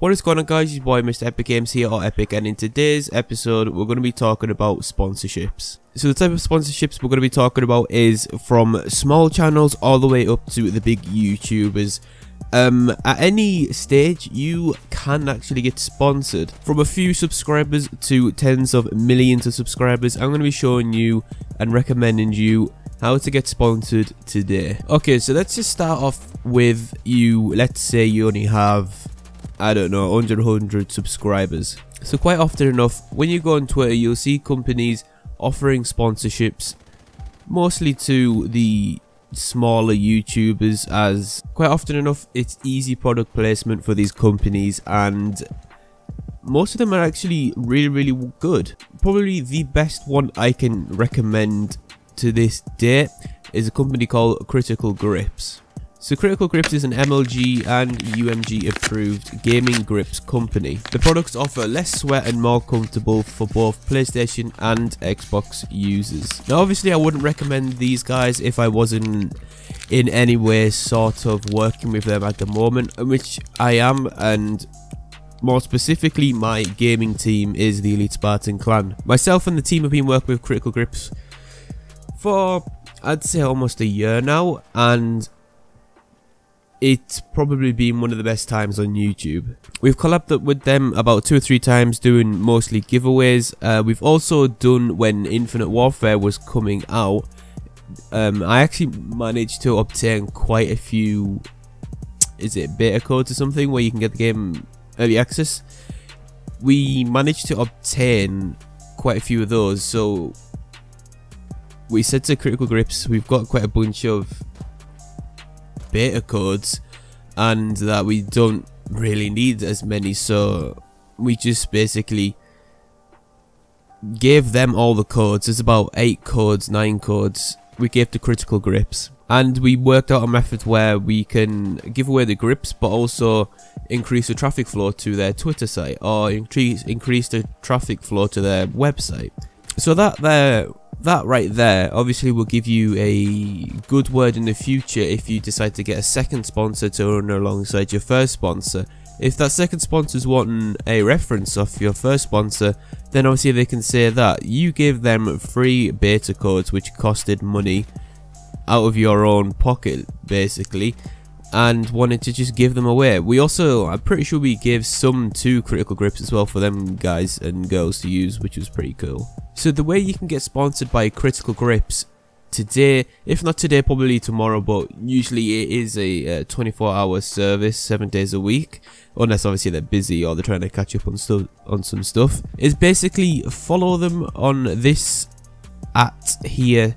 What is going on, guys? Your boy Mr. Epic Games here, or Epic, and in today's episode we're going to be talking about sponsorships. So the type of sponsorships we're going to be talking about is from small channels all the way up to the big YouTubers. At any stage you can actually get sponsored, from a few subscribers to tens of millions of subscribers. I'm going to be showing you and recommending you how to get sponsored today. Okay, so let's just start off with you. Let's say you only have, I don't know, 100 subscribers. So quite often enough, when you go on Twitter, you'll see companies offering sponsorships, mostly to the smaller YouTubers, as quite often enough it's easy product placement for these companies, and most of them are actually really good. Probably the best one I can recommend to this day is a company called Critical Grips. So Critical Grips is an MLG and UMG approved gaming grips company. The products offer less sweat and more comfortable for both PlayStation and Xbox users. Now obviously I wouldn't recommend these guys if I wasn't in any way sort of working with them at the moment, which I am, and more specifically my gaming team is the Elite Spartan Clan. Myself and the team have been working with Critical Grips for, I'd say, almost a year now, and it's probably been one of the best times on YouTube. We've collabed up with them about 2 or 3 times, doing mostly giveaways. We've also done, when Infinite Warfare was coming out, I actually managed to obtain quite a few, is it beta codes or something, where you can get the game early access. We managed to obtain quite a few of those, so we said to Critical Grips, we've got quite a bunch of beta codes and that we don't really need as many, so we just basically gave them all the codes. There's about 8 codes, 9 codes we gave to Critical Grips, and we worked out a method where we can give away the grips but also increase the traffic flow to their Twitter site, or increase the traffic flow to their website. So that right there obviously will give you a good word in the future if you decide to get a second sponsor to run alongside your first sponsor. If that second sponsor's wanting a reference off your first sponsor, then obviously they can say that you gave them free beta codes which costed money out of your own pocket basically, and wanted to just give them away. We also, I'm pretty sure we gave some to Critical Grips as well for them guys and girls to use, which was pretty cool. So the way you can get sponsored by Critical Grips today, if not today, probably tomorrow, but usually it is a 24-hour service, 7 days a week, unless obviously they're busy or they're trying to catch up on some stuff, is basically follow them on this at here.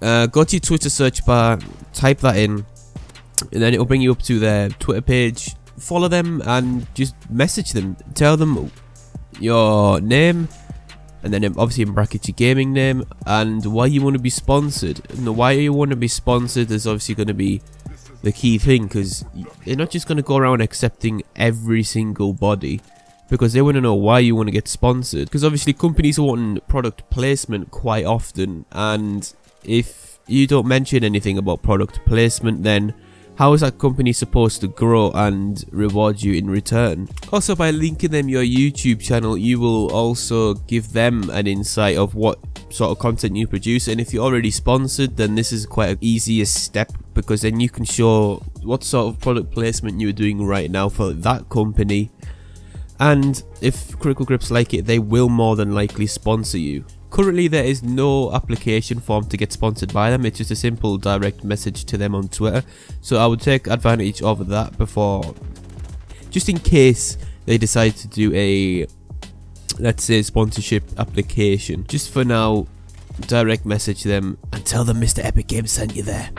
Go to your Twitter search bar, type that in, and then it'll bring you up to their Twitter page. Follow them and just message them, tell them your name, and then obviously in brackets your gaming name, and why you want to be sponsored. And the why you want to be sponsored is obviously going to be the key thing, because they're not just going to go around accepting every single body, because they want to know why you want to get sponsored. Because obviously companies are wanting product placement quite often, and if you don't mention anything about product placement, then how is that company supposed to grow and reward you in return? Also, by linking them your YouTube channel, you will also give them an insight of what sort of content you produce. And if you're already sponsored, then this is quite an easiest step, because then you can show what sort of product placement you're doing right now for that company. And if Critical Grips like it, they will more than likely sponsor you. Currently there is no application form to get sponsored by them, it's just a simple direct message to them on Twitter. So I would take advantage of that before, just in case they decide to do a, let's say, sponsorship application. Just for now, direct message them and tell them Mr. Epic Games sent you there.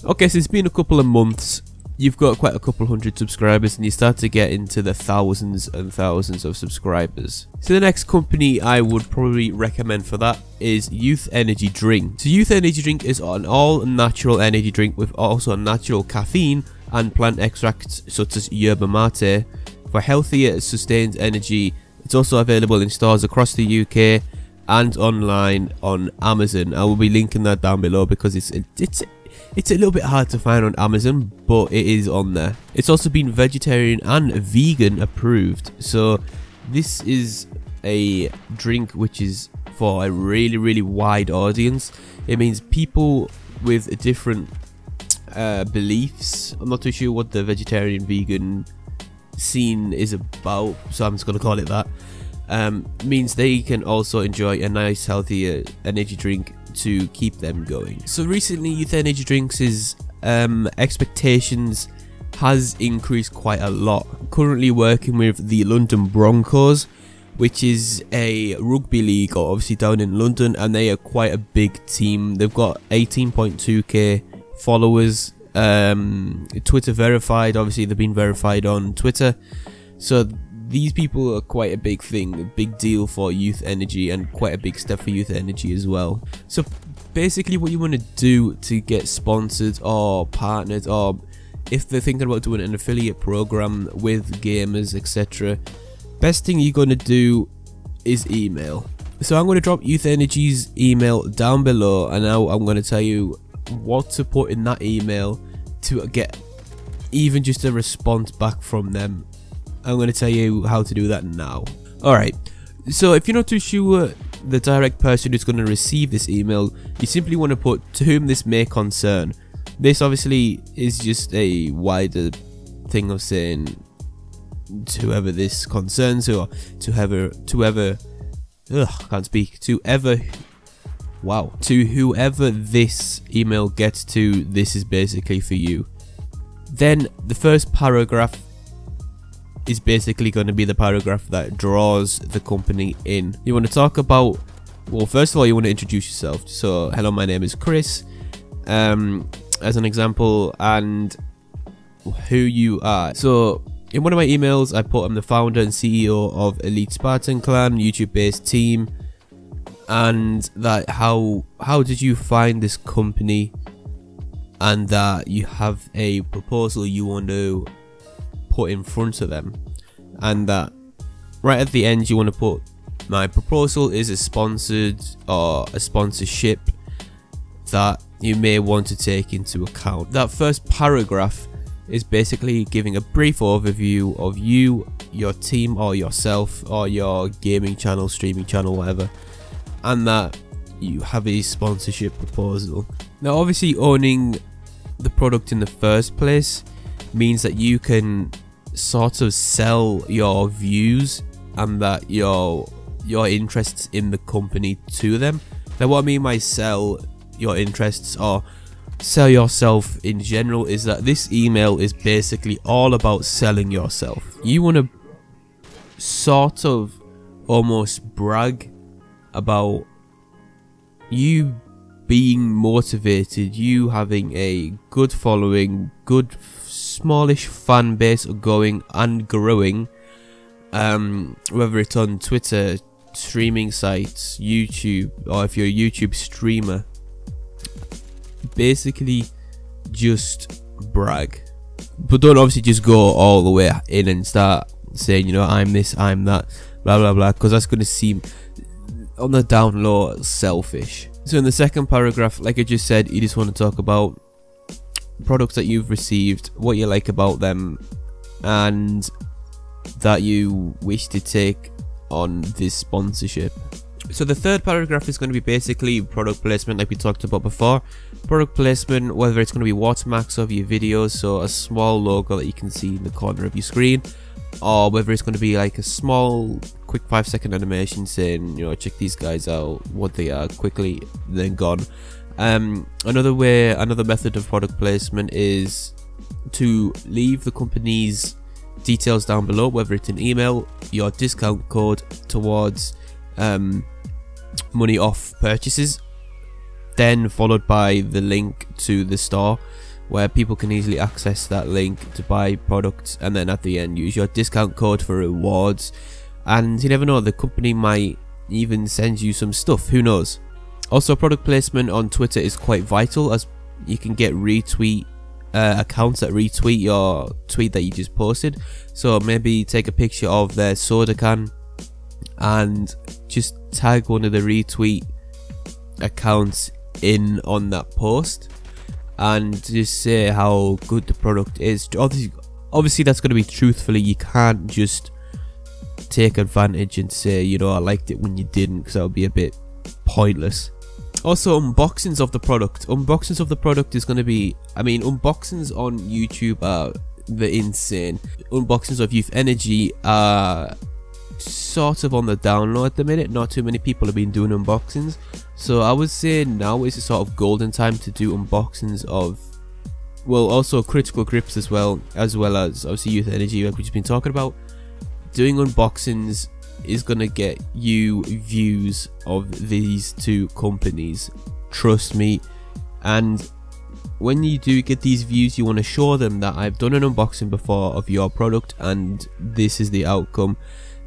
Okay, so it's been a couple of months. You've got quite a couple hundred subscribers and you start to get into the thousands and thousands of subscribers. So the next company I would probably recommend for that is Youth Energy Drink. So Youth Energy Drink is an all natural energy drink with also natural caffeine and plant extracts such as yerba mate for healthier, sustained energy. It's also available in stores across the UK and online on Amazon. I will be linking that down below because It's a little bit hard to find on Amazon, but it is on there. It's also been vegetarian and vegan approved, so this is a drink which is for a really wide audience. It means people with different beliefs. I'm not too sure what the vegetarian vegan scene is about, so I'm just gonna call it that. Means they can also enjoy a nice healthy energy drink to keep them going. So recently Youth Energy Drinks' expectations has increased quite a lot. Currently working with the London Broncos, which is a rugby league obviously down in London, and they are quite a big team. They've got 18.2k followers, Twitter verified. Obviously they've been verified on Twitter, so these people are quite a big thing, a big deal for Youth Energy, and quite a big step for Youth Energy as well. So basically what you want to do to get sponsored or partnered, or if they're thinking about doing an affiliate program with gamers, etc., best thing you're going to do is email. So I'm going to drop Youth Energy's email down below, and now I'm going to tell you what to put in that email to get even just a response back from them. I'm going to tell you how to do that now. Alright, so if you're not too sure the direct person who's going to receive this email, you simply want to put "to whom this may concern." This obviously is just a wider thing of saying to whoever this concerns, or to whoever this email gets to, this is basically for you. Then the first paragraph is basically going to be the paragraph that draws the company in. You want to talk about, well, first of all, you want to introduce yourself. So, hello, my name is Chris, as an example, and who you are. So in one of my emails I put I'm the founder and CEO of Elite Spartan Clan, YouTube based team, and that how did you find this company, and that you have a proposal you want to put in front of them, and that right at the end you want to put my proposal is a sponsored or a sponsorship that you may want to take into account. That first paragraph is basically giving a brief overview of you, your team, or yourself, or your gaming channel, streaming channel, whatever, and that you have a sponsorship proposal. Now obviously owning the product in the first place means that you can sort of sell your views and that your interests in the company to them. Now what I mean by sell your interests or sell yourself in general is that this email is basically all about selling yourself. You want to sort of almost brag about you being motivated, you having a good following, good smallish fan base going and growing, whether it's on Twitter, streaming sites, YouTube, or if you're a YouTube streamer. Basically just brag, but don't obviously just go all the way in and start saying, you know, I'm this, I'm that, blah blah blah, because that's going to seem on the down low selfish. So in the second paragraph, like I just said, you just want to talk about products that you've received, what you like about them, and that you wish to take on this sponsorship. So the third paragraph is going to be basically product placement, like we talked about before. Product placement, whether it's going to be watermarks of your videos, so a small logo that you can see in the corner of your screen, or whether it's going to be like a small quick 5-second animation saying, you know, check these guys out, what they are, quickly, then gone. Another method of product placement is to leave the company's details down below, whether it's an email, your discount code towards money off purchases, then followed by the link to the store where people can easily access that link to buy products, and then at the end use your discount code for rewards. And you never know, the company might even send you some stuff, who knows. Also, product placement on Twitter is quite vital, as you can get retweet accounts that retweet your tweet that you just posted. So maybe take a picture of their soda can and just tag one of the retweet accounts in on that post, and just say how good the product is. Obviously that's going to be truthfully. You can't just take advantage and say, you know, I liked it when you didn't, because that would be a bit pointless. Also, unboxings of the product. Unboxings of the product is going to be, I mean, unboxings on YouTube are insane. Unboxings of Youth Energy are sort of on the down low at the minute. Not too many people have been doing unboxings, so I would say now is a sort of golden time to do unboxings of, well, also Critical Grips as well as obviously Youth Energy, like we've just been talking about. Doing unboxings is gonna get you views of these two companies, trust me. And when you do get these views, you want to show them that I've done an unboxing before of your product and this is the outcome.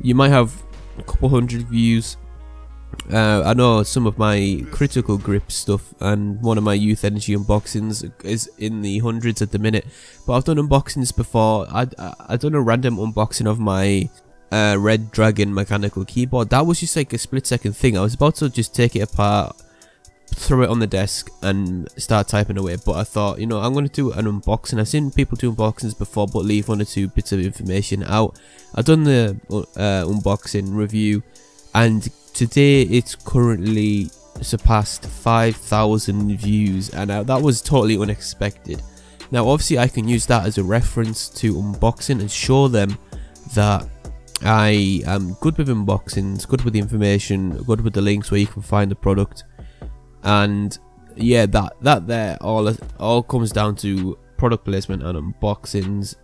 You might have a couple hundred views. I know some of my Critical Grip stuff and one of my Youth Energy unboxings is in the hundreds at the minute, but I've done unboxings before. I've done a random unboxing of my Red Dragon mechanical keyboard. That was just like a split-second thing. I was about to just take it apart, throw it on the desk and start typing away, but I thought, you know, I'm going to do an unboxing. I've seen people do unboxings before but leave 1 or 2 bits of information out. I've done the unboxing review, and today it's currently surpassed 5,000 views, and that was totally unexpected. Now obviously I can use that as a reference to unboxing and show them that I am good with unboxings, good with the information, good with the links where you can find the product. And yeah, that there all comes down to product placement and unboxings,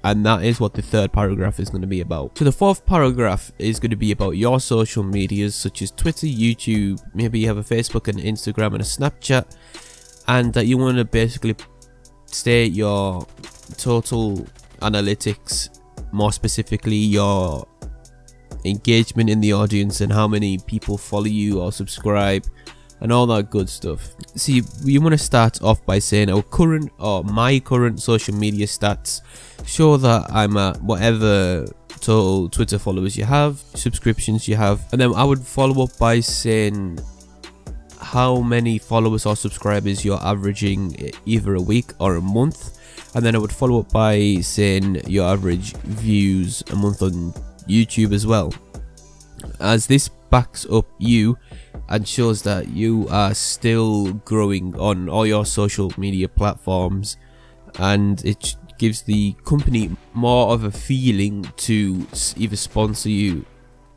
and that is what the third paragraph is going to be about. So the fourth paragraph is going to be about your social medias, such as Twitter, YouTube, maybe you have a Facebook and Instagram and a Snapchat, and that you want to basically state your total analytics, more specifically your engagement in the audience and how many people follow you or subscribe and all that good stuff. See, you want to start off by saying my current social media stats show that I'm at whatever total Twitter followers you have, subscriptions you have, and then I would follow up by saying how many followers or subscribers you're averaging either a week or a month, and then I would follow up by saying your average views a month on YouTube as well, as this backs up you and shows that you are still growing on all your social media platforms, and it gives the company more of a feeling to either sponsor you,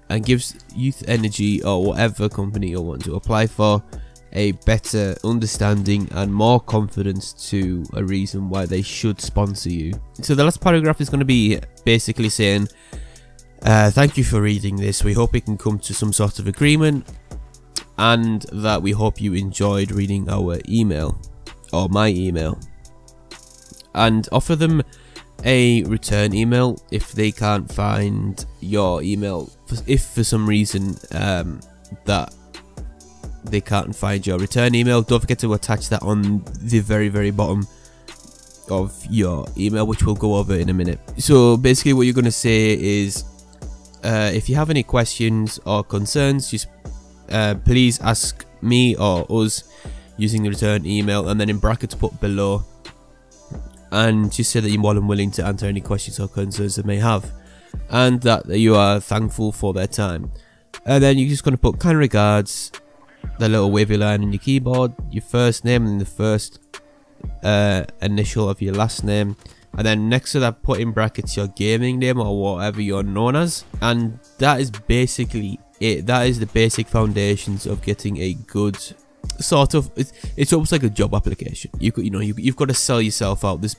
and gives Youth Energy or whatever company you want to apply for a better understanding and more confidence to a reason why they should sponsor you. So the last paragraph is going to be basically saying, thank you for reading this. We hope we can come to some sort of agreement, and that we hope you enjoyed reading our email, or my email, and offer them a return email if they can't find your email. If for some reason that they can't find your return email, don't forget to attach that on the very bottom of your email, which we'll go over in a minute. So basically what you're going to say is, if you have any questions or concerns, just please ask me or us using the return email, and then in brackets put below, and just say that you're more than willing to answer any questions or concerns they may have, and that you are thankful for their time. And then you're just going to put kind regards, the little wavy line on your keyboard, your first name and the first initial of your last name, and then next to that put in brackets your gaming name or whatever you're known as. And that is basically it. That is the basic foundations of getting a good sort of, it's almost like a job application. You've got to sell yourself out. There's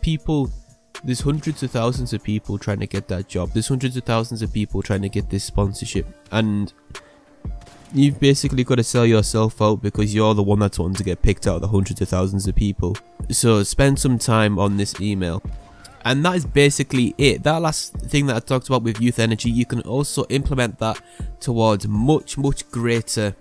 hundreds of thousands of people trying to get that job. There's hundreds of thousands of people trying to get this sponsorship, and you've basically got to sell yourself out because you're the one that's wanting to get picked out of the hundreds of thousands of people. So spend some time on this email. And that is basically it. That last thing that I talked about with Youth Energy, you can also implement that towards much greater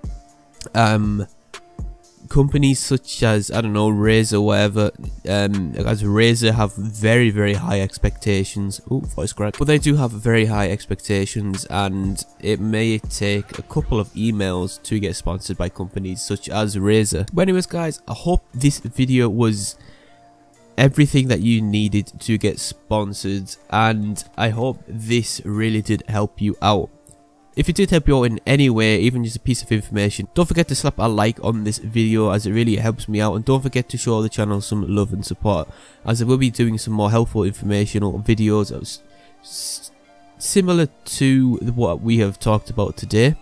companies such as, I don't know, Razer, whatever, as Razer have very, very high expectations. Oh, voice crack. But they do have very high expectations, and it may take a couple of emails to get sponsored by companies such as Razer. But anyways, guys, I hope this video was everything that you needed to get sponsored, and I hope this really did help you out. If it did help you out in any way, even just a piece of information, don't forget to slap a like on this video, as it really helps me out, and don't forget to show the channel some love and support, as I will be doing some more helpful informational videos similar to what we have talked about today.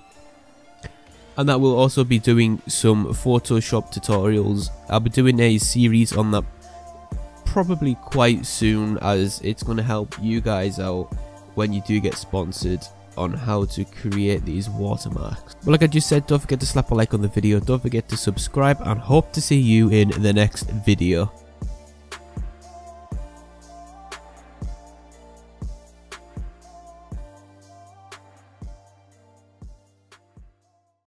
And that will also be doing some Photoshop tutorials. I'll be doing a series on that probably quite soon, as it's going to help you guys out when you do get sponsored on how to create these watermarks. But like I just said, don't forget to slap a like on the video, don't forget to subscribe, and hope to see you in the next video.